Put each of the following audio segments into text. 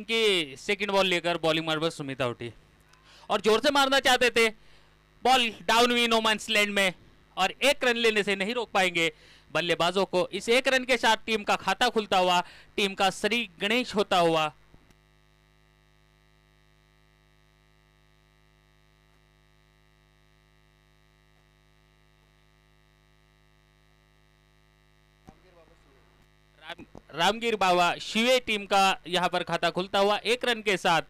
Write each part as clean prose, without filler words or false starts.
कि second ball लेकर bowling मार पर सुमित आउटी और जोर से मारना चाहते थे। बॉल डाउन हुई नो मैंस लैंड में और एक रन लेने से नहीं रोक पाएंगे बल्लेबाजों को। इस एक रन के साथ टीम का खाता खुलता हुआ, टीम का श्री गणेश होता हुआ। रामगीर बाबा शिवे टीम का यहां पर खाता खुलता हुआ एक रन के साथ।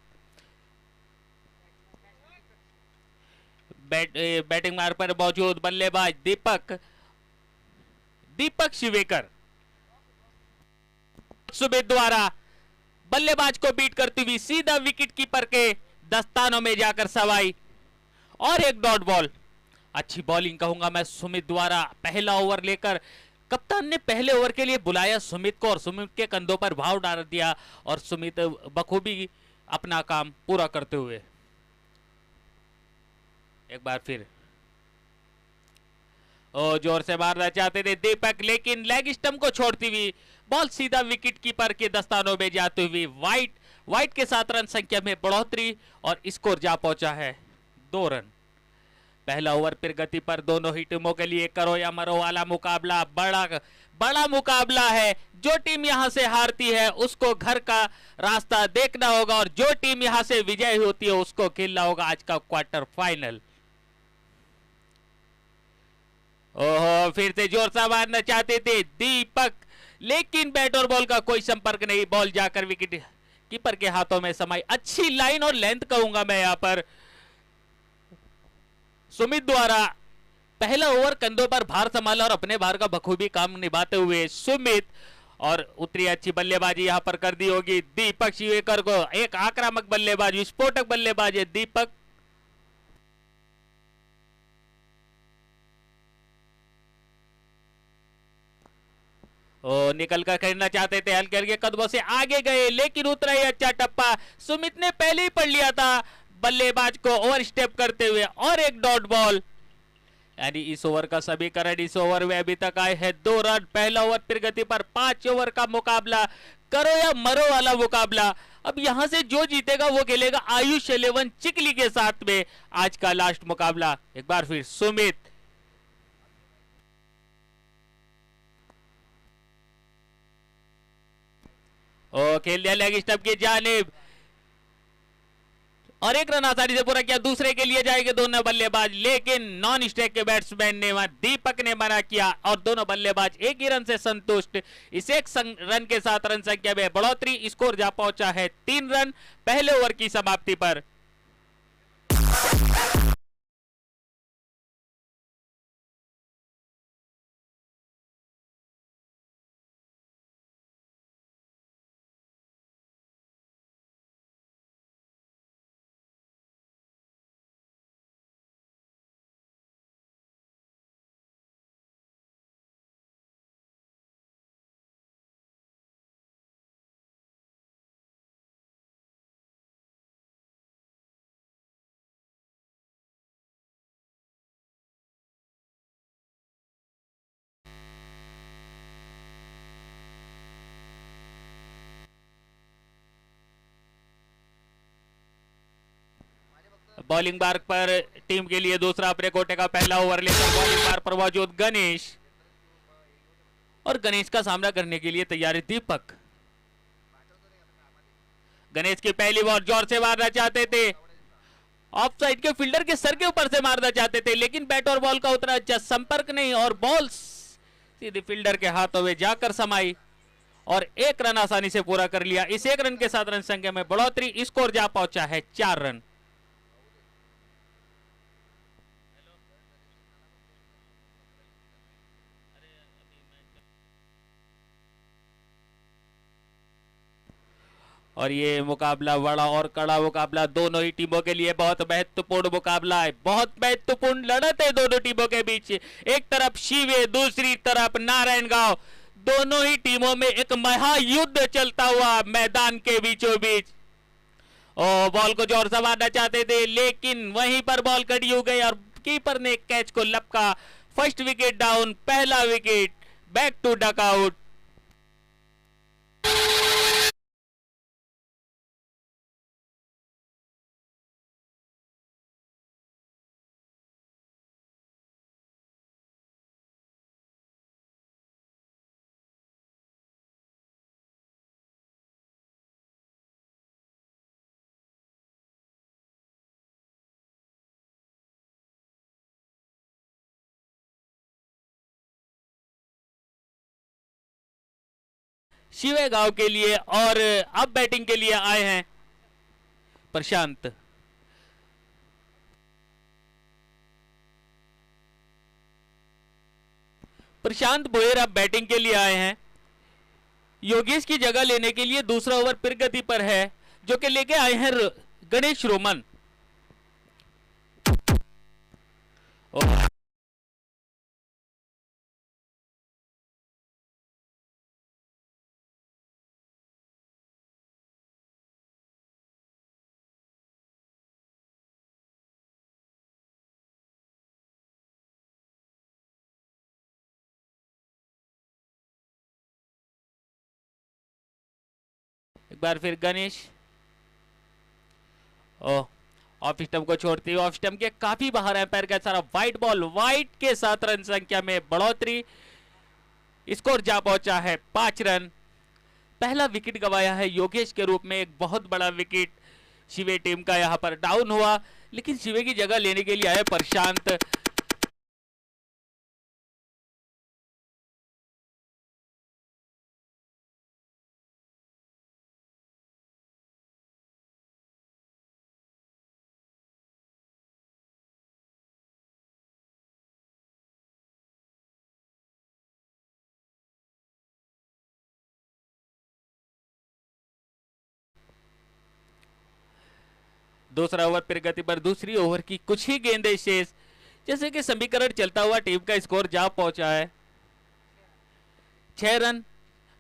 बैटिंग मार पर मौजूद बल्लेबाज दीपक शिवेकर सुमित द्वारा बल्लेबाज को बीट करती हुई सीधा विकेट कीपर के दस्तानों में जाकर सवाई और एक डॉट बॉल। अच्छी बॉलिंग कहूंगा मैं सुमित द्वारा। पहला ओवर लेकर कप्तान ने पहले ओवर के लिए बुलाया सुमित को और सुमित के कंधों पर भाव डाल दिया और सुमित बखूबी अपना काम पूरा करते हुए एक बार फिर जोर से मारना चाहते थे दीपक, लेकिन लेग स्टंप को छोड़ती हुई बॉल सीधा विकेट कीपर के दस्तानों में जाती हुई वाइट के साथ रन संख्या में बढ़ोतरी और स्कोर जा पहुंचा है 2 रन। पहला ओवर फिर गति पर दोनों ही टीमों के लिए करो या मरो वाला मुकाबला, बड़ा मुकाबला है। जो टीम यहां से हारती है उसको घर का रास्ता देखना होगा और जो टीम यहां से विजय होती है उसको खेलना होगा आज का क्वार्टर फाइनल। ओहो, फिर से जोर से मारना चाहते थे दीपक, लेकिन बैट और बॉल का कोई संपर्क नहीं। बॉल जाकर विकेट कीपर के हाथों में समाई। अच्छी लाइन और लेंथ कहूंगा मैं यहां पर सुमित द्वारा। पहला ओवर कंधों पर भार संभाला और अपने भार का बखूबी काम निभाते हुए सुमित और उतरी अच्छी बल्लेबाजी यहां पर कर दी होगी दीपक शिवेकर को। एक आक्रामक बल्लेबाज, विस्फोटक बल्लेबाज है दीपक। निकल कर खेलना चाहते थे, हल्के हल्के कदमों से आगे गए, लेकिन उतरा ही अच्छा टप्पा। सुमित ने पहले ही पढ़ लिया था बल्लेबाज को ओवर स्टेप करते हुए और एक डॉट बॉल। यानी इस ओवर का समीकरण, इस ओवर में अभी तक आए हैं 2 रन। पहला ओवर फिर गति पर 5 ओवर का मुकाबला, करो या मरो वाला मुकाबला। अब यहां से जो जीतेगा वो खेलेगा आयुष 11 चिकली के साथ में आज का लास्ट मुकाबला। एक बार फिर सुमित, खेल दिया लेग स्टंप की जानिब और एक रन आसानी से पूरा किया। दूसरे के लिए जाएंगे दोनों बल्लेबाज, लेकिन नॉन स्ट्राइक के बैट्समैन ने दीपक ने मना किया और दोनों बल्लेबाज एक ही रन से संतुष्ट। इस एक रन के साथ रन संख्या में बढ़ोतरी, स्कोर जा पहुंचा है 3 रन पहले ओवर की समाप्ति पर। बॉलिंग मार्क पर टीम के लिए दूसरा अपने कोटे का पहला ओवर लेकर बॉलिंग मार्क पर मौजूद गणेश और गणेश का सामना करने के लिए तैयार है दीपक। गणेश की पहली बॉल जोर से मारना चाहते थे, ऑफ साइड के फील्डर के सर के ऊपर से मारना चाहते थे, लेकिन बैट और बॉल का उतना अच्छा संपर्क नहीं और बॉल सीधे फील्डर के हाथों में जाकर समाई और एक रन आसानी से पूरा कर लिया। इस एक रन के साथ रन संख्या में बढ़ोतरी, स्कोर जा पहुंचा है 4 रन। और ये मुकाबला बड़ा और कड़ा मुकाबला दोनों ही टीमों के लिए बहुत महत्वपूर्ण मुकाबला है। बहुत महत्वपूर्ण लड़त है दोनों टीमों के बीच। एक तरफ शिवे, दूसरी तरफ नारायणगांव। दोनों ही टीमों में एक महायुद्ध चलता हुआ मैदान के बीचों बीच। बॉल को जोर से मारना चाहते थे, लेकिन वहीं पर बॉल कटी हो गई और कीपर ने कैच को लपका। फर्स्ट विकेट डाउन, पहला विकेट, बैक टू डकआउट। शिवे गांव के लिए, और अब बैटिंग के लिए आए हैं प्रशांत। प्रशांत भोयर अब बैटिंग के लिए आए हैं। योगेश की जगह लेने के लिए दूसरा ओवर प्रगति पर है, जो कि लेके आए हैं गणेश रोमन। एक बार फिर गणेश, ओह, ऑफ स्टंप को छोड़ते हुए ऑफ स्टंप के काफी बाहर है, पैर का सारा वाइट बॉल, वाइट के साथ रन संख्या में बढ़ोतरी। स्कोर जा पहुंचा है 5 रन। पहला विकेट गवाया है योगेश के रूप में, एक बहुत बड़ा विकेट शिवे टीम का यहां पर डाउन हुआ, लेकिन शिवे की जगह लेने के लिए आए प्रशांत। दूसरा ओवर प्रगति पर, दूसरी ओवर की कुछ ही गेंदें शेष। जैसे कि समीकरण चलता हुआ टीम का स्कोर जा पहुंचा है 6 रन।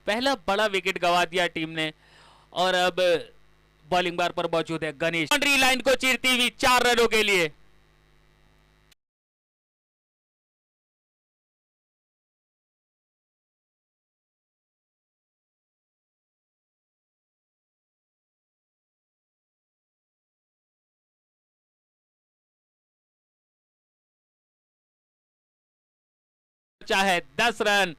पहला बड़ा विकेट गवा दिया टीम ने, और अब बॉलिंग बार पर मौजूद है गणेश। बाउंड्री लाइन को चीरती हुई 4 रनों के लिए। चाहे 10 रन।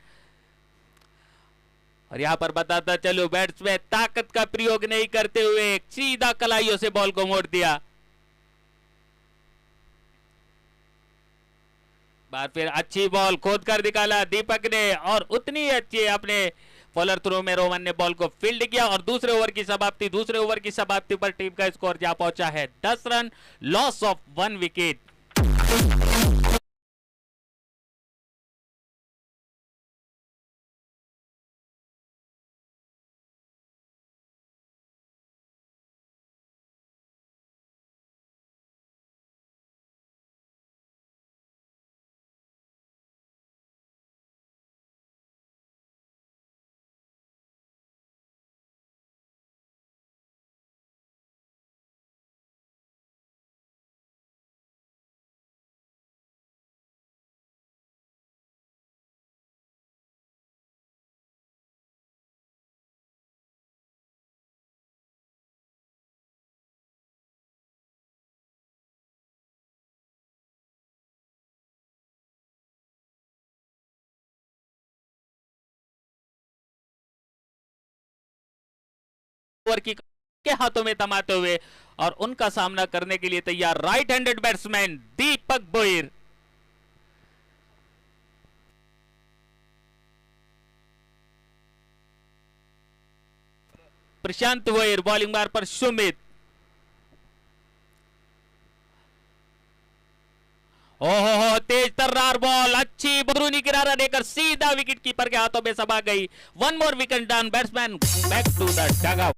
और यहां पर बताता चलो, बैट्समैन ताकत का प्रयोग नहीं करते हुए सीधा कलाइयों से बॉल को मोड़ दिया। बार फिर अच्छी बॉल खोद कर निकाला दीपक ने, और उतनी अच्छी अपने फॉलर थ्रो में रोमन ने बॉल को फील्ड किया, और दूसरे ओवर की समाप्ति पर टीम का स्कोर जा पहुंचा है 10 run, loss of 1 wicket. Over की के हाथों में थमाते हुए, और उनका सामना करने के लिए तैयार राइट हैंडेड बैट्समैन दीपक भोईर। प्रशांत भोईर बॉलिंग बार पर सुमित। ओहो, तेज तर्रार बॉल, अच्छी बदरूनी किनारा देकर सीधा विकेट कीपर के हाथों में समा गई। 1 more wicket done, batsman back to the dugout.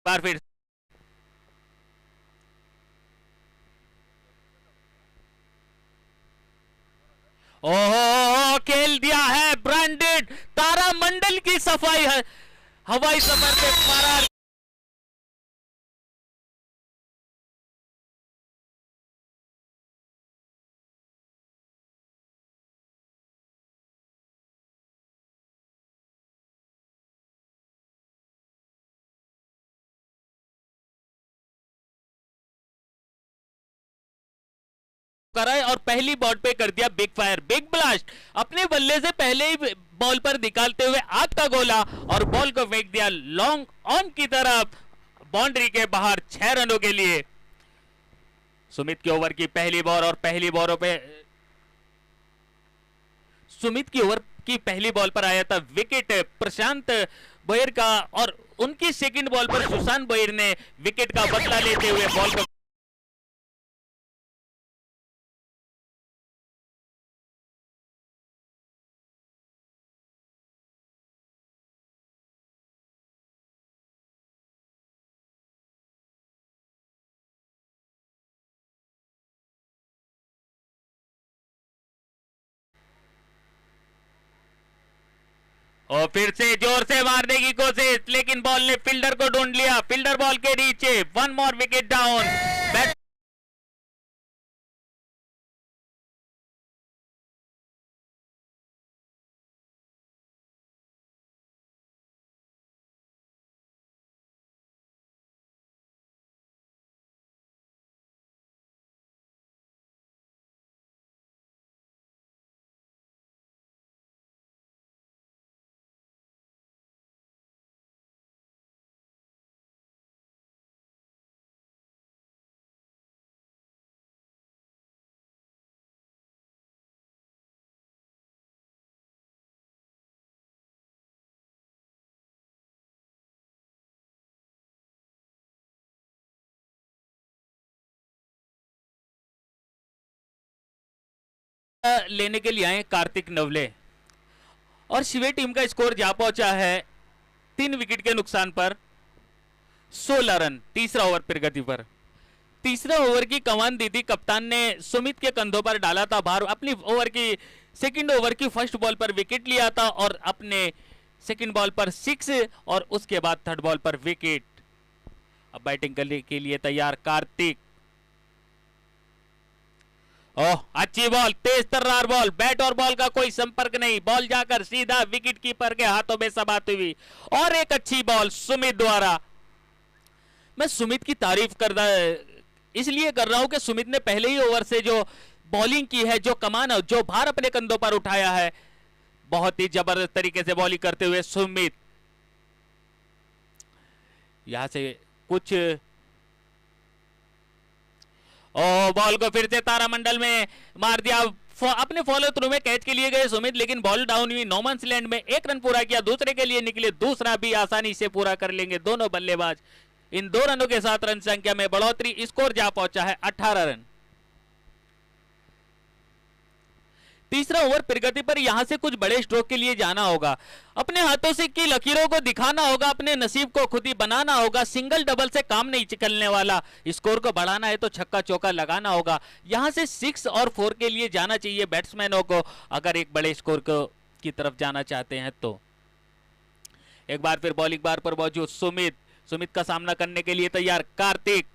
बार फिर ओहो, खेल दिया है ब्रांडेड, तारामंडल की सफाई है, हवाई सफर से फरार। कराए और पहली बॉल पे कर दिया बिग फायर, बिग ब्लास्ट, अपने बल्ले से पहले ही बॉल पर निकालते हुए आग का गोला और बॉल को फेंक दिया लॉन्ग ऑन की तरफ, बाउंड्री के बाहर 6 रनों के लिए। सुमित के ओवर की पहली बॉल और पहली बॉलों पे सुमित की ओवर की पहली बॉल पर आया था विकेट प्रशांत बहिर का और उनकी सेकंड बॉल पर सुशांत बहिर ने विकेट का बदला लेते हुए बॉल को और फिर से जोर से मारने की कोशिश, लेकिन बॉल ने फील्डर को ढूंढ लिया, फील्डर बॉल के नीचे, 1 मोर विकेट डाउन। लेने के लिए आए कार्तिक नवले और शिवे टीम का स्कोर जा पहुंचा है 3 विकेट के नुकसान पर 16 रन तीसरा ओवर प्रगति पर। तीसरा ओवर की कमान दी थी कप्तान ने, सुमित के कंधों पर डाला था भार, अपनी ओवर की सेकंड ओवर की फर्स्ट बॉल पर विकेट लिया था और अपने सेकंड बॉल पर 6 और उसके बाद थर्ड बॉल पर विकेट। अब बैटिंग करने के लिए तैयार कार्तिक। ओह, अच्छी बॉल, तेज तर्रार बॉल, बैट और बॉल का कोई संपर्क नहीं, बॉल जाकर सीधा विकेट कीपर के हाथों में समाती हुई और एक अच्छी बॉल सुमित द्वारा। मैं सुमित की तारीफ इसलिए कर रहा हूं कि सुमित ने पहले ही ओवर से जो बॉलिंग की है, जो कमान, जो भार अपने कंधों पर उठाया है, बहुत ही जबरदस्त तरीके से बॉलिंग करते हुए सुमित यहां से कुछ बॉल को फिर से तारामंडल में मार दिया, अपने फॉलो थ्रू में कैच के लिए गए सुमित, लेकिन बॉल डाउन हुई नो मैंस लैंड में। 1 रन पूरा किया, दूसरे के लिए निकले, दूसरा भी आसानी से पूरा कर लेंगे दोनों बल्लेबाज। इन 2 रनों के साथ रन संख्या में बढ़ोतरी, स्कोर जा पहुंचा है 18 रन। तीसरा ओवर प्रगति पर यहां से कुछ बड़े स्ट्रोक के लिए जाना होगा, अपने हाथों से की लकीरों को दिखाना होगा, अपने नसीब को खुद ही बनाना होगा। सिंगल डबल से काम नहीं निकलने वाला, स्कोर को बढ़ाना है तो छक्का चौका लगाना होगा। यहां से 6 और 4 के लिए जाना चाहिए बैट्समैनों को, अगर एक बड़े स्कोर की तरफ जाना चाहते हैं तो। एक बार फिर बॉलिंग बार पर मौजूद सुमित का सामना करने के लिए तैयार कार्तिक।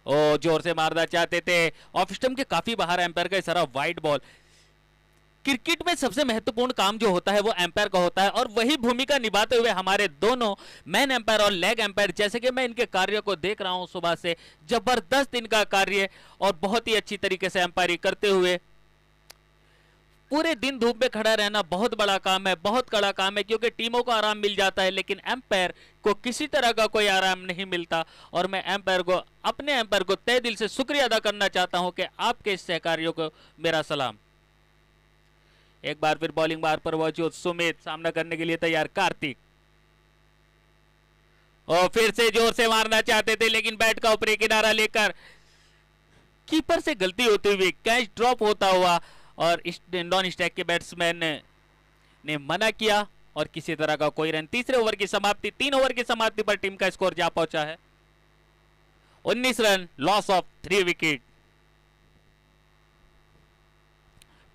ओ, जोर से मारना चाहते थे, ऑफ स्टंप के काफी बाहर, एम्पायर का इशारा, वाइड बॉल। क्रिकेट में सबसे महत्वपूर्ण काम जो होता है वो एम्पायर का होता है और वही भूमिका निभाते हुए हमारे दोनों मैन एम्पायर और लेग एम्पायर, जैसे कि मैं इनके कार्य को देख रहा हूं सुबह से, जबरदस्त इनका कार्य और बहुत ही अच्छी तरीके से एम्पायरिंग करते हुए। पूरे दिन धूप में खड़ा रहना बहुत बड़ा काम है, बहुत कड़ा काम है, क्योंकि टीमों को आराम मिल जाता है लेकिन एम्पायर को किसी तरह का कोई आराम नहीं मिलता। और मैं अपने एम्पायर को तहे दिल से शुक्रिया अदा करना चाहता हूं कि आपके इस सहकारियों को मेरा सलाम। एक बार फिर बॉलिंग बार पर मौजूद सुमित, सामना करने के लिए तैयार कार्तिक। और फिर से जोर से मारना चाहते थे लेकिन बैट का ऊपरी किनारा लेकर कीपर से गलती होती हुई कैच ड्रॉप होता हुआ और नॉन स्ट्राइक के बैट्समैन ने मना किया और किसी तरह का कोई रन। तीसरे ओवर की समाप्ति, 3 ओवर की समाप्ति पर टीम का स्कोर जा पहुंचा है 19 run, loss of 3 wicket.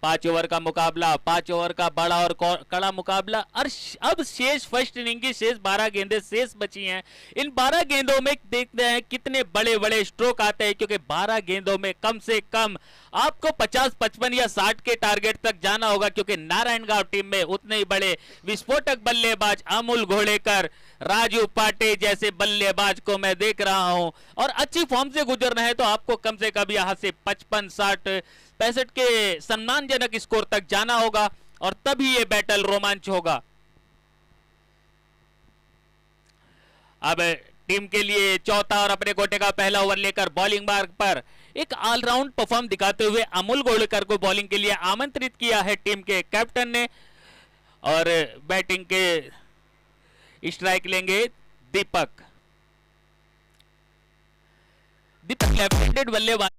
5 over का मुकाबला, 5 ओवर का बड़ा और कड़ा मुकाबला। और अब शेष फर्स्ट इनिंग की शेष 12 गेंदें शेष बची हैं। इन 12 गेंदों में देखते हैं कितने बड़े बड़े स्ट्रोक आते हैं, क्योंकि 12 गेंदों में कम से कम आपको 50, 55 या 60 के टारगेट तक जाना होगा, क्योंकि नारायणगांव टीम में उतने ही बड़े विस्फोटक बल्लेबाज अमूल घोड़ेकर, राजू पाटे जैसे बल्लेबाज को मैं देख रहा हूं। और अच्छी फॉर्म से गुजरना है तो आपको कम से कम यहां से 55, 60, 65 के सम्मानजनक स्कोर तक जाना होगा, और तभी ये बैटल रोमांच होगा। अब टीम के लिए चौथा और अपने कोटे का पहला ओवर लेकर बॉलिंग मार्ग पर एक ऑलराउंड परफॉर्म दिखाते हुए अमूल घोड़ेकर को बॉलिंग के लिए आमंत्रित किया है टीम के कैप्टन ने। और बैटिंग के स्ट्राइक लेंगे दीपक। लेफ्ट हैंडेड बल्लेबाज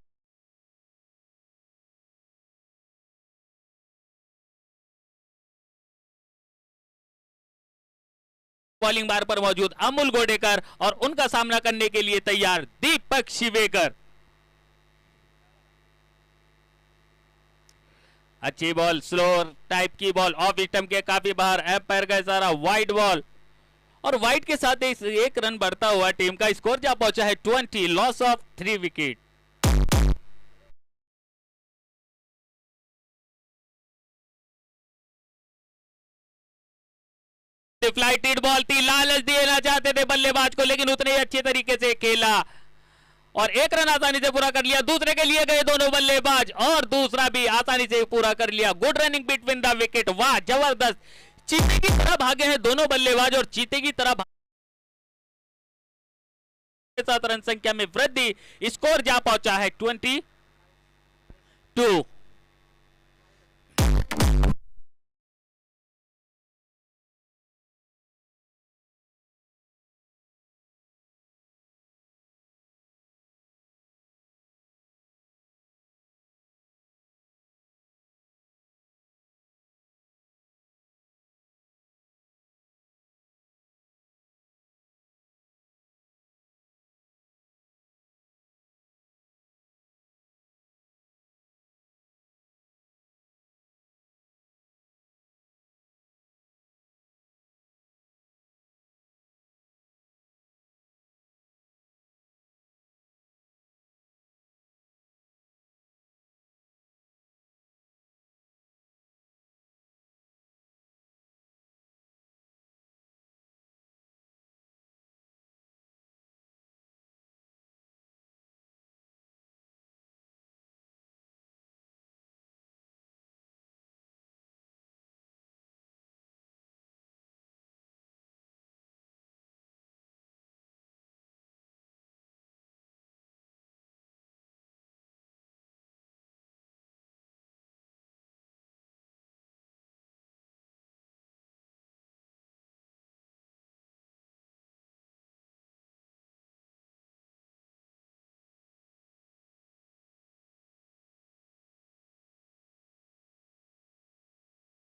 बॉलिंग बार पर मौजूद अमूल घोड़ेकर, और उनका सामना करने के लिए तैयार दीपक शिवेकर। अच्छी बॉल, स्लो टाइप की बॉल, ऑफ स्टंप के काफी बाहर, एम्पायर का इशारा, वाइड बॉल, और वाइड के साथ एक रन बढ़ता हुआ टीम का स्कोर जा पहुंचा है 20, loss of 3 wicket. Flighted ball थी, लालच देना चाहते थे बल्लेबाज को, लेकिन उतने ही अच्छे तरीके से खेला और एक रन आसानी से पूरा कर लिया। दूसरे के लिए गए दोनों बल्लेबाज और दूसरा भी आसानी से पूरा कर लिया। Good running between the wicket, वाह जबरदस्त। चीते की तरह भागे हैं दोनों बल्लेबाज और चीते की तरह 7 रन संख्या में वृद्धि, स्कोर जा पहुंचा है 22।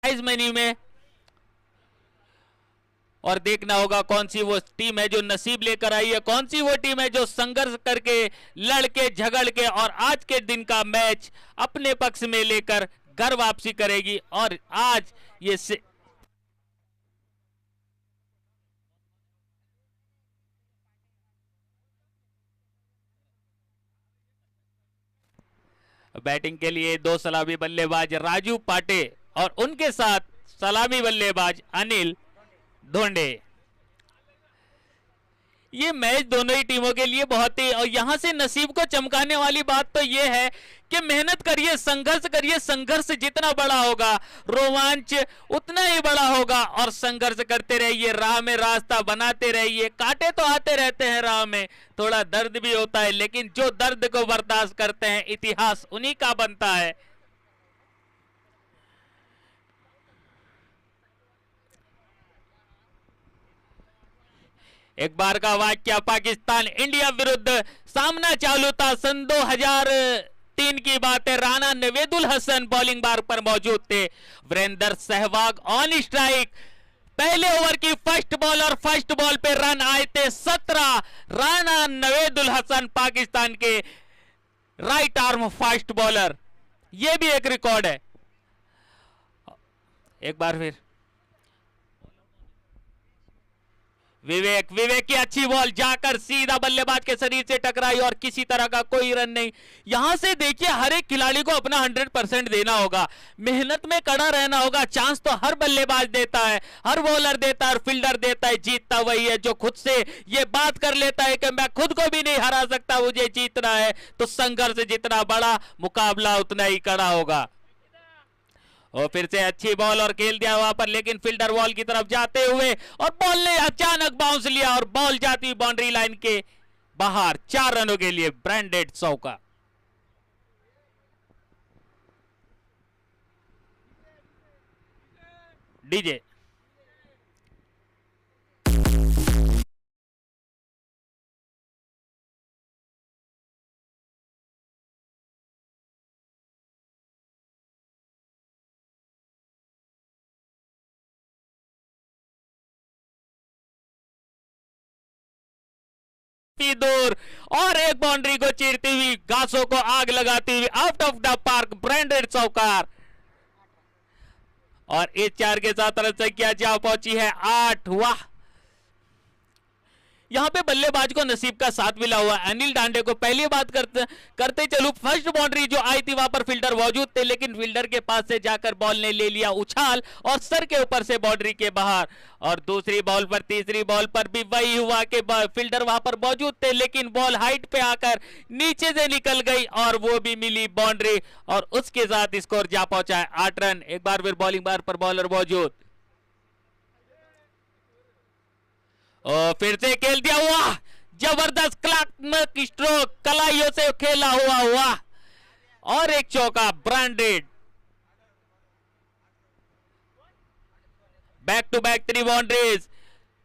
मेन्यू में और देखना होगा कौन सी वो टीम है जो नसीब लेकर आई है, कौन सी वो टीम है जो संघर्ष करके, लड़के झगड़ के और आज के दिन का मैच अपने पक्ष में लेकर घर वापसी करेगी। और आज ये बैटिंग के लिए 2 सलामी बल्लेबाज राजू पाटे और उनके साथ सलामी बल्लेबाज अनिल धोंडे। ये मैच दोनों ही टीमों के लिए बहुत ही, और यहां से नसीब को चमकाने वाली बात तो ये है कि मेहनत करिए, संघर्ष करिए, संघर्ष जितना बड़ा होगा रोमांच उतना ही बड़ा होगा। और संघर्ष करते रहिए, राह में रास्ता बनाते रहिए। कांटे तो आते रहते हैं राह में, थोड़ा दर्द भी होता है, लेकिन जो दर्द को बर्दाश्त करते हैं इतिहास उन्हीं का बनता है। एक बार का वाक्य, पाकिस्तान इंडिया विरुद्ध सामना चालू था, सन 2003 की बात है। राणा नवेदुल हसन बॉलिंग बार पर मौजूद थे, वीरेंद्र सहवाग ऑन स्ट्राइक, पहले ओवर की फर्स्ट बॉल और फर्स्ट बॉल पे रन आए थे 17। राना नवेदुल हसन पाकिस्तान के राइट आर्म फास्ट बॉलर, यह भी एक रिकॉर्ड है। एक बार फिर विवेक, विवेक की अच्छी बॉल जाकर सीधा बल्लेबाज के शरीर से टकराई और किसी तरह का कोई रन नहीं। यहां से देखिए हर एक खिलाड़ी को अपना 100% देना होगा, मेहनत में कड़ा रहना होगा। चांस तो हर बल्लेबाज देता है, हर बॉलर देता है और फील्डर देता है, जीतता वही है जो खुद से ये बात कर लेता है कि मैं खुद को भी नहीं हरा सकता, मुझे जीतना है। तो संघर्ष जितना बड़ा, मुकाबला उतना ही कड़ा होगा। और फिर से अच्छी बॉल और खेल दिया वहां पर, लेकिन फील्डर बॉल की तरफ जाते हुए और बॉल ने अचानक बाउंस लिया और बॉल जाती हुई बाउंड्री लाइन के बाहर। 4 रनों के लिए ब्रांडेड चौका। डीजे दूर और एक बाउंड्री को चीरती हुई, घासों को आग लगाती हुई out of the park, branded चौकार। और इस 4 के साथ रन संख्या जा पहुंची है 8। वाह, यहां पे बल्लेबाज को नसीब का साथ मिला हुआ। अनिल डांडे को पहली बात करते चलूं, फर्स्ट बाउंड्री जो आई थी वहां पर फील्डर मौजूद थे, लेकिन फील्डर के पास से जाकर बॉल ने ले लिया उछाल और सर के ऊपर से बाउंड्री के बाहर। और दूसरी बॉल पर, तीसरी बॉल पर भी वही हुआ कि फील्डर वहां पर मौजूद थे, लेकिन बॉल हाइट पे आकर नीचे से निकल गई और वो भी मिली बाउंड्री और उसके साथ स्कोर जा पहुंचा है 8 रन। एक बार फिर बॉलिंग बार पर बॉलर मौजूद और फिर से खेल दिया हुआ, जबरदस्त क्लात्मक स्ट्रोक, कलाइयों से खेला हुआ हुआ और एक चौका, branded. Back to back 3 boundaries,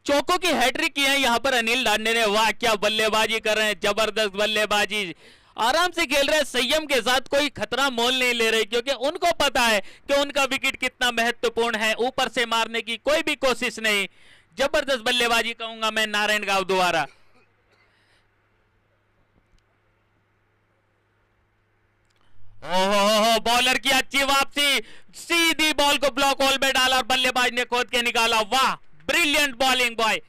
चौकों की हैट्रिक की है यहां पर अनिल डांडे ने। वाह, क्या बल्लेबाजी कर रहे हैं, जबरदस्त बल्लेबाजी, आराम से खेल रहे हैं, संयम के साथ, कोई खतरा मोल नहीं ले रहे, क्योंकि उनको पता है कि उनका विकेट कितना महत्वपूर्ण है। ऊपर से मारने की कोई भी कोशिश नहीं, जबरदस्त बल्लेबाजी कहूंगा मैं नारायण गांव द्वारा। ओहो, बॉलर की अच्छी वापसी, सीधी बॉल को ब्लॉक होल में डाला और बल्लेबाज ने खोद के निकाला। वाह, ब्रिलियंट बॉलिंग बॉय।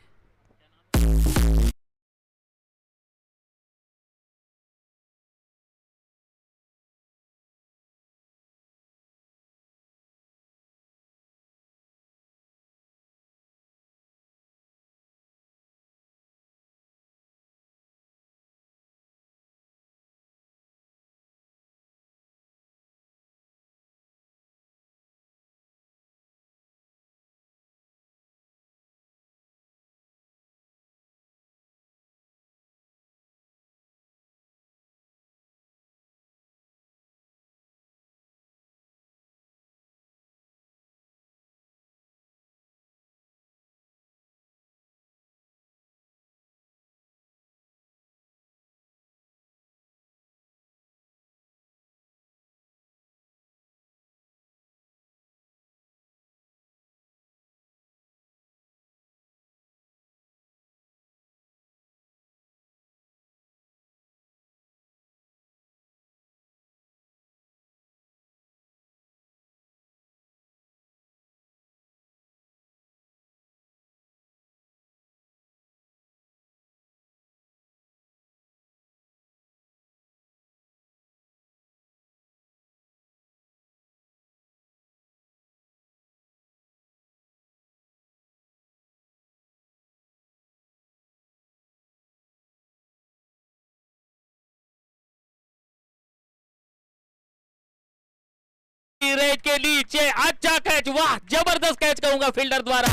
रेट के नीचे अच्छा कैच, वाह, जबरदस्त कैच कहूंगा फील्डर द्वारा।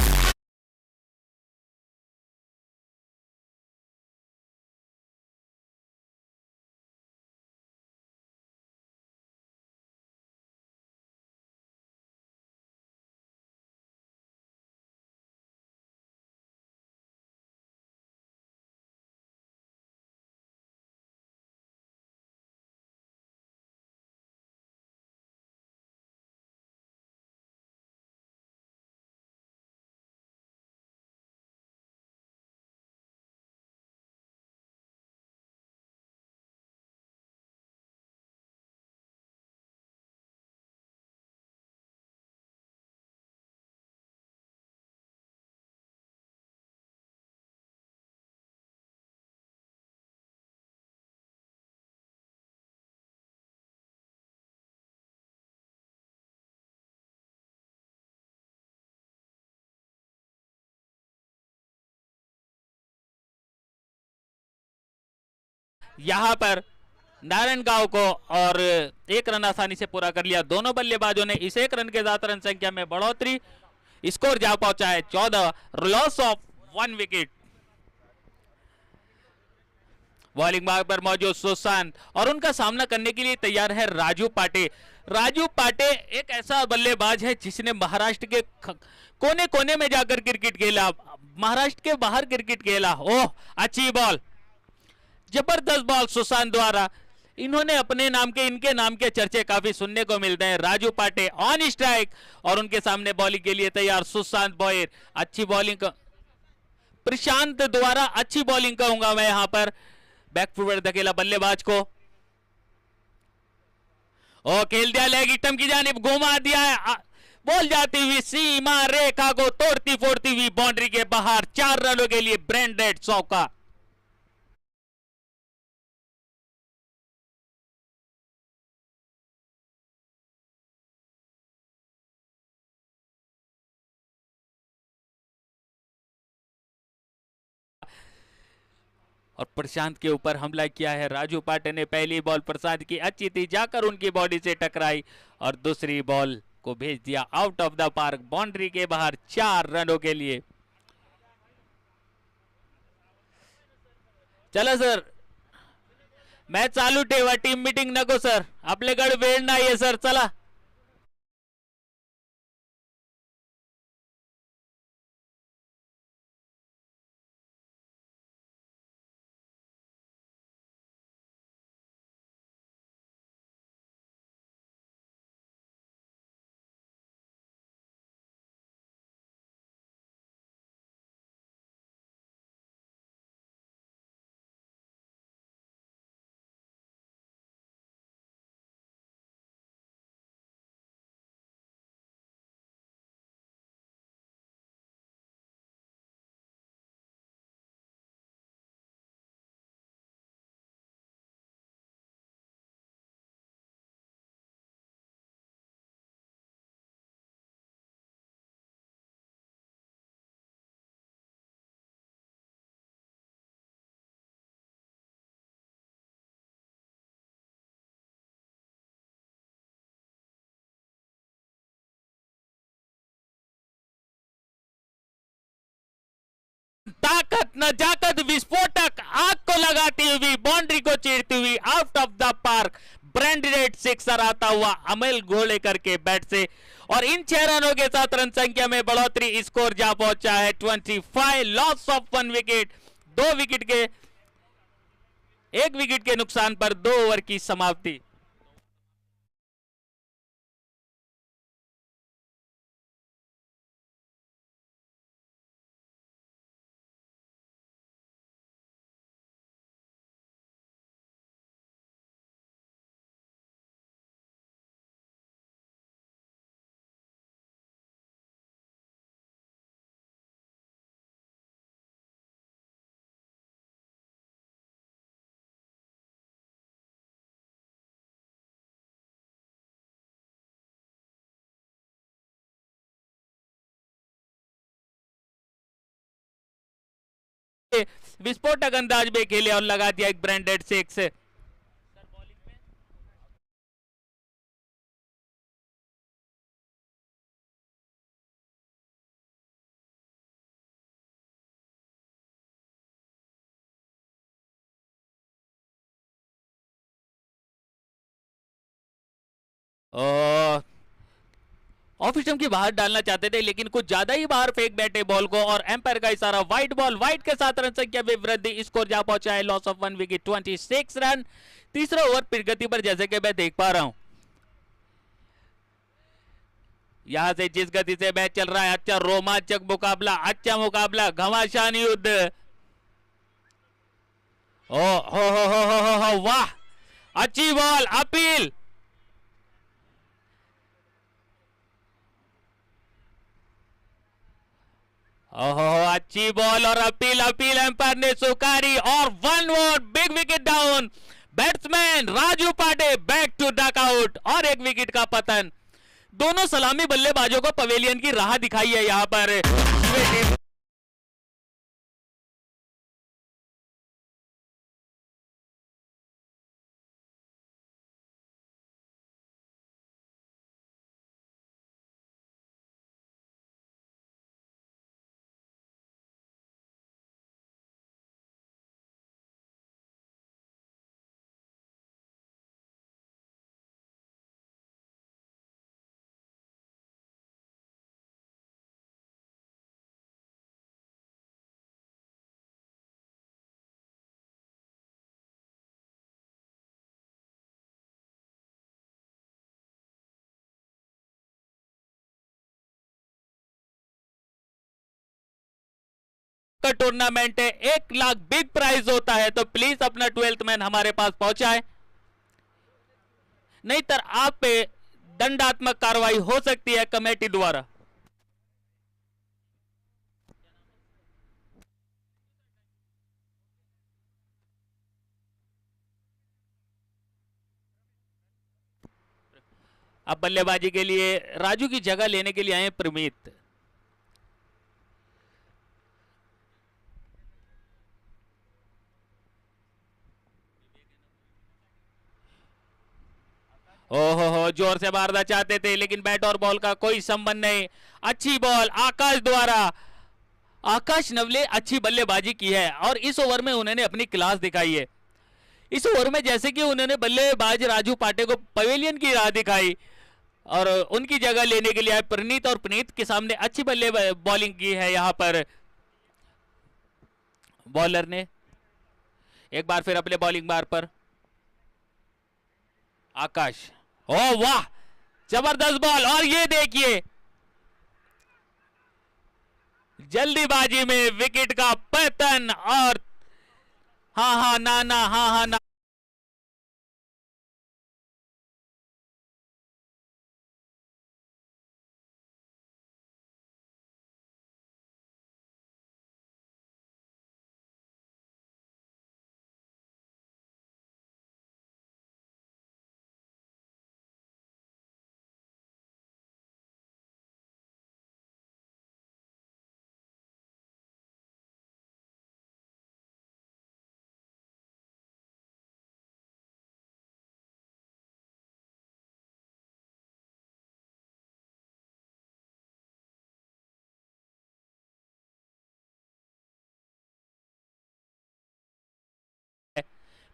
यहां पर नारायणगांव को और एक रन आसानी से पूरा कर लिया। दोनों बल्लेबाजों ने इस एक रन के साथ रन संख्या में बढ़ोतरी, स्कोर जा पहुंचा है 14, लॉस ऑफ 1 विकेट। बॉलिंग मार्ग पर मौजूद सुशांत और उनका सामना करने के लिए तैयार है राजू पाटे। राजू पाटे एक ऐसा बल्लेबाज है जिसने महाराष्ट्र के कोने कोने में जाकर क्रिकेट खेला, महाराष्ट्र के बाहर क्रिकेट खेला। ओह, अच्छी बॉल, जबरदस्त बॉल सुशांत द्वारा। इन्होंने अपने नाम के, इनके नाम के चर्चे काफी सुनने को मिलते हैं। राजू पाटे ऑन स्ट्राइक और उनके सामने बॉलिंग के लिए तैयार सुशांत बॉयर। अच्छी बॉलिंग, प्रशांत द्वारा अच्छी बॉलिंग कहूंगा मैं यहां पर। बैकफुट धकेला बल्लेबाज को, ओ खेल दिया लेग स्टंप की जानिब, घुमा दिया है, बॉल जाती हुई सीमा रेखा को तोड़ती फोड़ती हुई बाउंड्री के बाहर। 4 रनों के लिए ब्रेंडेड चौका। और प्रशांत के ऊपर हमला किया है राजू पाटे ने। पहली बॉल प्रशांत की अच्छी थी, जाकर उनकी बॉडी से टकराई और दूसरी बॉल को भेज दिया out of the park, boundary के बाहर। 4 रनों के लिए। चला सर, मैच चालू ठेवा, टीम मीटिंग नको सर, आपल्याकडे वेळ नाहीये सर, चला। ताकत नजाकत विस्फोटक आग को लगाती हुई, बाउंड्री को चीरती हुई, out of the park, branded sixer आता हुआ अमल घोड़ेकर के बैट से। और इन 6 रनों के साथ रन संख्या में बढ़ोतरी, स्कोर जा पहुंचा है 25, लॉस ऑफ 1 विकेट। 2 विकेट के, 1 विकेट के नुकसान पर 2 ओवर की समाप्ति। विस्फोटक अंदाज में खेले और लगा दिया एक ब्रांडेड सिक्स। ऑफ स्टंप की बाहर डालना चाहते थे, लेकिन कुछ ज्यादा ही बाहर फेंक बैठे बॉल को और एम्पायर का इशारा वाइड बॉल। वाइड के साथ रन संख्या में वृद्धि, स्कोर जा पहुंचा है लॉस ऑफ 1 विकेट, 26 रन। तीसरा ओवर प्रगति पर जैसे कि मैं देख पा रहा हूं, यहां से जिस गति से मैच चल रहा है, अच्छा रोमांचक मुकाबला, अच्छा मुकाबला, घमासान युद्ध। ओ हो वाह, अच्छी बॉल, अपील। ओहो, अच्छी बॉल और अपील, अपील एम्पायर ने स्वीकारी और 1 और big wicket down. Batsman Raju पाटे बैक टू डक आउट और 1 विकेट का पतन। दोनों सलामी बल्लेबाजों को पवेलियन की राह दिखाई है यहां पर। का टूर्नामेंट है, 1 लाख बिग प्राइज होता है, तो प्लीज अपना 12th मैन हमारे पास पहुंचाए, नहीं तो आप पे दंडात्मक कार्रवाई हो सकती है कमेटी द्वारा। अब बल्लेबाजी के लिए राजू की जगह लेने के लिए आए प्रमीत। ओहो हो, जोर से मारना चाहते थे लेकिन बैट और बॉल का कोई संबंध नहीं। अच्छी बॉल आकाश द्वारा, आकाश नवले अच्छी बल्लेबाजी की है और इस ओवर में उन्होंने अपनी क्लास दिखाई है। इस ओवर में जैसे कि उन्होंने बल्लेबाज राजू पाटे को पवेलियन की राह दिखाई और उनकी जगह लेने के लिए आए प्रणीत, और प्रणीत के सामने अच्छी बल्ले बॉलिंग की है यहाँ पर बॉलर ने। एक बार फिर अपने बॉलिंग बार पर आकाश, ओ वाह जबरदस्त बॉल, और ये देखिए जल्दीबाजी में विकेट का पतन, और हाँ हाँ ना ना, हाँ हाँ ना।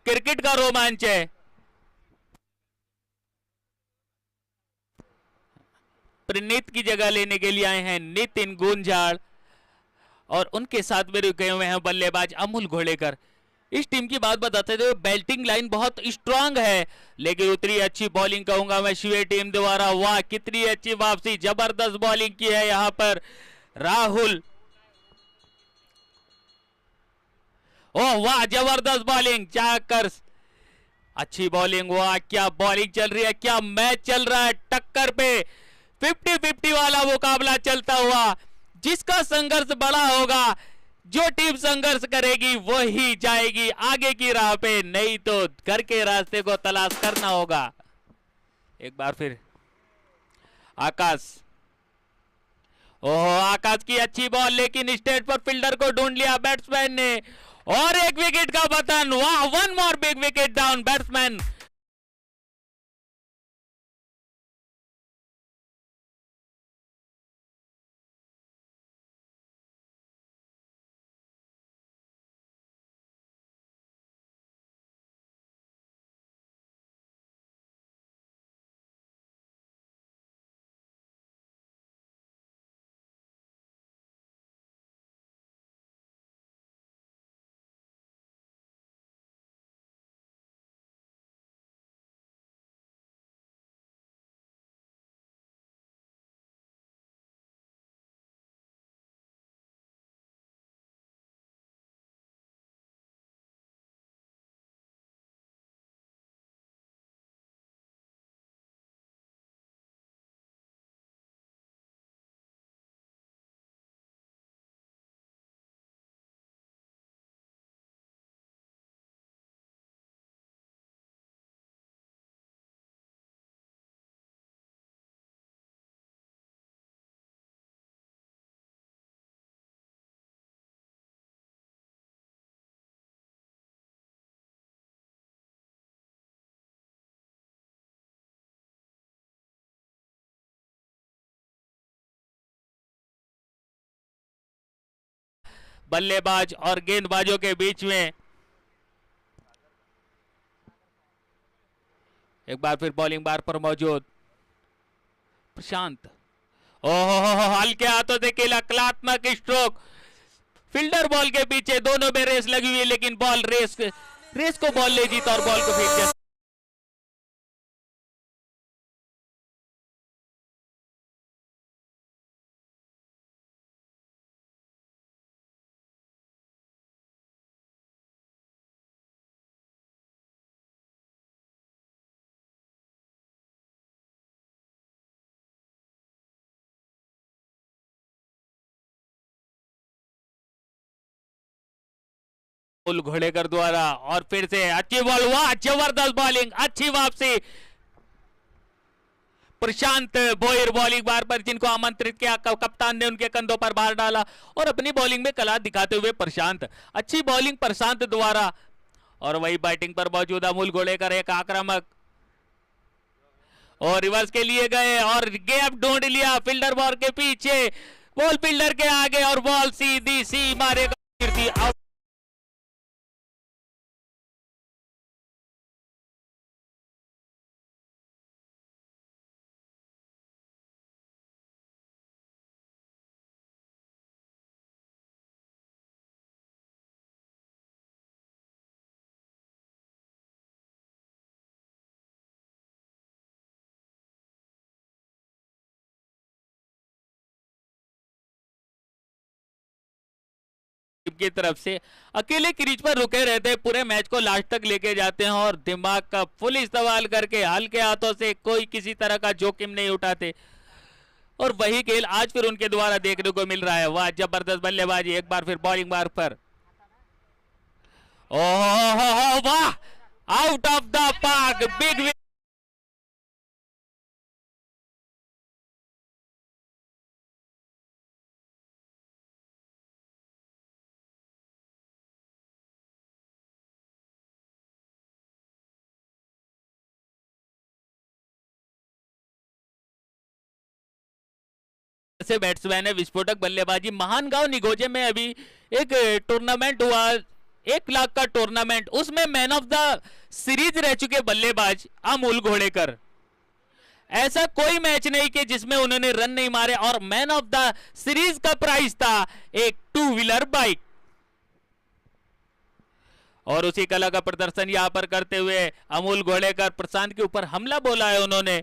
क्रिकेट का रोमांच है। प्रणीत की जगह लेने के लिए आए हैं नितिन गुंजाड़, और उनके साथ में रुके हुए हैं बल्लेबाज अमूल घोड़ेकर। इस टीम की बात बताते थे, बैटिंग लाइन बहुत स्ट्रांग है, लेकिन उतनी अच्छी बॉलिंग कहूंगा मैं शिवे टीम द्वारा। वाह कितनी अच्छी वापसी, जबरदस्त बॉलिंग की है यहाँ पर राहुल। ओह वाह जबरदस्त बॉलिंग, जाकर अच्छी बॉलिंग, वाह क्या बॉलिंग चल रही है, क्या मैच चल रहा है, टक्कर पे 50-50 वाला मुकाबला चलता हुआ। जिसका संघर्ष बड़ा होगा, जो टीम संघर्ष करेगी वही जाएगी आगे की राह पे, नहीं तो घर के रास्ते को तलाश करना होगा। एक बार फिर आकाश, ओहो आकाश की अच्छी बॉल, लेकिन स्टेट पर फील्डर को ढूंढ लिया बैट्समैन ने, और एक विकेट का पतन। वाह, one more big wicket down batsman. बल्लेबाज और गेंदबाजों के बीच में एक बार फिर बॉलिंग बार पर मौजूद प्रशांत, ओहो हल्के हाथों से खेला, कलात्मक स्ट्रोक, फील्डर बॉल के पीछे, दोनों में रेस लगी हुई है, लेकिन बॉल रेस को बॉल ले जीता और बॉल को फेंक दिया। अमोल घोड़ेकर द्वारा, और फिर से अच्छी बॉल, वाह जबरदस्त बॉलिंग, अच्छी वापसी। प्रशांत भोयर बॉलिंग बार पर, जिनको आमंत्रित किया कप्तान ने उनके कंधों पर भार डाला और अपनी बॉलिंग में कला दिखाते हुए प्रशांत, अच्छी बॉलिंग प्रशांत द्वारा। और वही बैटिंग पर मौजूद अमोल घोड़ेकर, एक आक्रामक, और रिवर्स के लिए गए और गैप ढूंढ लिया फील्डर बॉल के पीछे, बॉल फील्डर के आगे और बॉल सीधी सी मारेगा। की तरफ से अकेले क्रीज पर रुके रहते हैं, पूरे मैच को लास्ट तक लेके जाते हैं और दिमाग का फुल इस्तेमाल करके हल्के हाथों से कोई किसी तरह का जोखिम नहीं उठाते, और वही खेल आज फिर उनके द्वारा देखने को मिल रहा है। वाह जबरदस्त बल्लेबाजी, एक बार फिर बॉलिंग बार पर, ओह वाह, out of the park, big से बैट्समैन है, विस्फोटक बल्लेबाजी। महान गांव निगोजे में अभी एक टूर्नामेंट हुआ, 1 लाख का टूर्नामेंट, उसमें मैन ऑफ द सीरीज रह चुके बल्लेबाज अमोल घोड़ेकर। ऐसा कोई मैच नहीं कि जिसमें उन्होंने रन नहीं मारे, और मैन ऑफ द सीरीज का प्राइज था एक 2 व्हीलर बाइक। और उसी कला का प्रदर्शन यहां पर करते हुए अमोल घोड़ेकर प्रशांत के ऊपर हमला बोला है उन्होंने।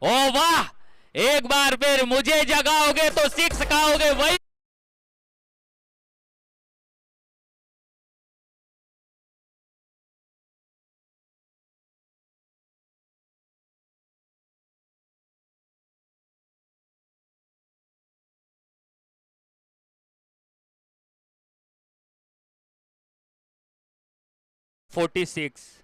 ओ वाह, एक बार फिर मुझे जगाओगे तो 6 खाओगे, वही $46।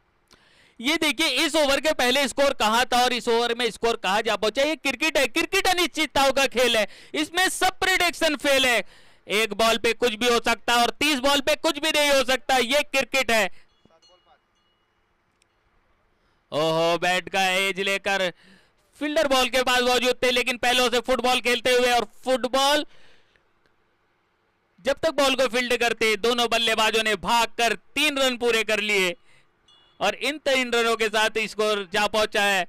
ये देखिए इस ओवर के पहले स्कोर कहां था और इस ओवर में स्कोर कहां जा पहुंचा। ये क्रिकेट है, क्रिकेट अनिश्चितताओं का खेल है, इसमें सब प्रेडिक्शन फेल है। एक बॉल पे कुछ भी हो सकता है और 30 बॉल पे कुछ भी नहीं हो सकता, ये क्रिकेट है। ओहो, बैट का एज लेकर फील्डर बॉल के पास मौजूद थे, लेकिन पहले से फुटबॉल खेलते हुए, और फुटबॉल जब तक बॉल को फील्ड करते दोनों बल्लेबाजों ने भागकर 3 रन पूरे कर लिए, और इन 3 रनों के साथ स्कोर जा पहुंचा है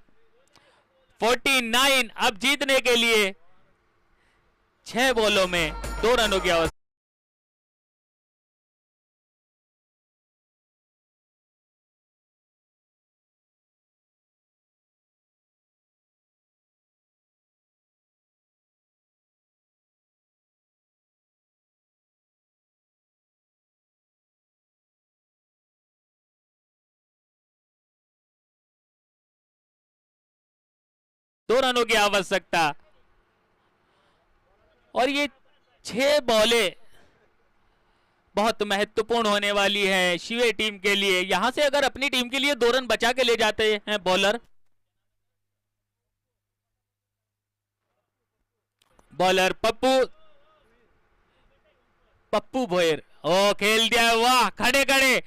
49। अब जीतने के लिए 6 बॉलों में 2 रनों की आवश्यकता। दो रनों की आवश्यकता, और ये 6 बॉलें बहुत महत्वपूर्ण होने वाली है शिवे टीम के लिए। यहां से अगर अपनी टीम के लिए 2 रन बचा के ले जाते हैं बॉलर पप्पू भोयर, ओ खेल दिया, वाह खड़े खड़े,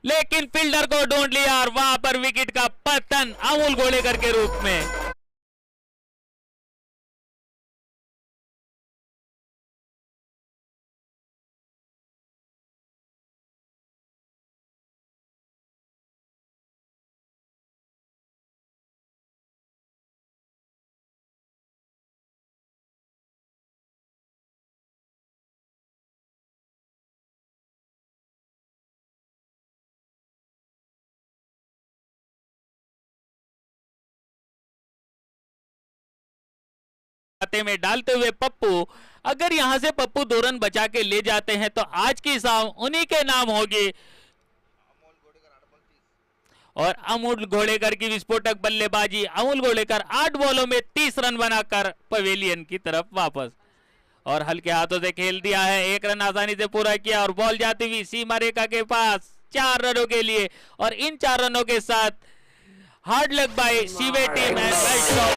लेकिन फील्डर को ढूंढ लिया और वहां पर विकेट का पतन अमोल घोड़ेकर के रूप में। में डालते हुए पप्पू, अगर यहां से पप्पू 2 रन बचा के ले जाते हैं तो आज की शाम उन्हीं के नाम होगी। और अमोल घोड़ेकर की विस्फोटक बल्लेबाजी, अमोल घोड़ेकर 8 बॉलों में 30 रन बनाकर पवेलियन की तरफ वापस। और हल्के हाथों से खेल दिया है, 1 रन आसानी से पूरा किया और बॉल जाती हुई सीमा रेखा के पास 4 रनों के लिए। और इन 4 रनों के साथ हार्ड लक बाय सीवे टीम एंड